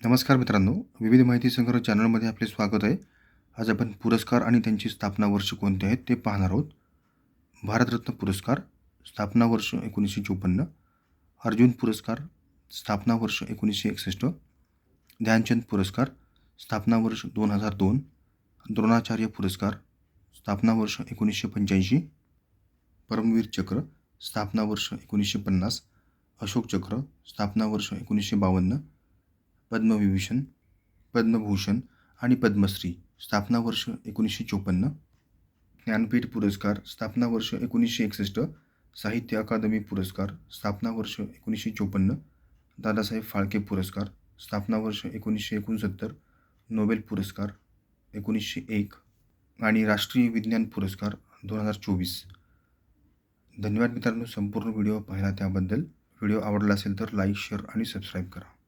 नमस्कार मित्रांनो, विविध माहिती संग्रह चॅनलमध्ये आपले स्वागत आहे. आज आपण पुरस्कार आणि त्यांची स्थापना वर्ष कोणते आहेत ते पाहणार आहोत. भारतरत्न पुरस्कार, स्थापना वर्ष 1954. अर्जुन पुरस्कार, स्थापना वर्ष 1961. ध्यानचंद पुरस्कार, स्थापना वर्ष 2002. द्रोणाचार्य पुरस्कार, स्थापना वर्ष 1985. परमवीर चक्र, स्थापना वर्ष 1950. अशोक चक्र, स्थापना वर्ष 1952. पद्मविभूषण, पद्मभूषण आणि पद्मश्री, स्थापना वर्ष 1954. ज्ञानपीठ पुरस्कार, स्थापना वर्ष 1961. साहित्य अकादमी पुरस्कार, स्थापना वर्ष 1954. दादासाहेब फाळके पुरस्कार, स्थापना वर्ष 1969. नोबेल पुरस्कार 1901 आणि राष्ट्रीय विज्ञान पुरस्कार 2024. धन्यवाद मित्रांनो, संपूर्ण व्हिडिओ पाहिला त्याबद्दल. व्हिडिओ आवडला असेल तर लाईक, शेअर आणि सबस्क्राईब करा.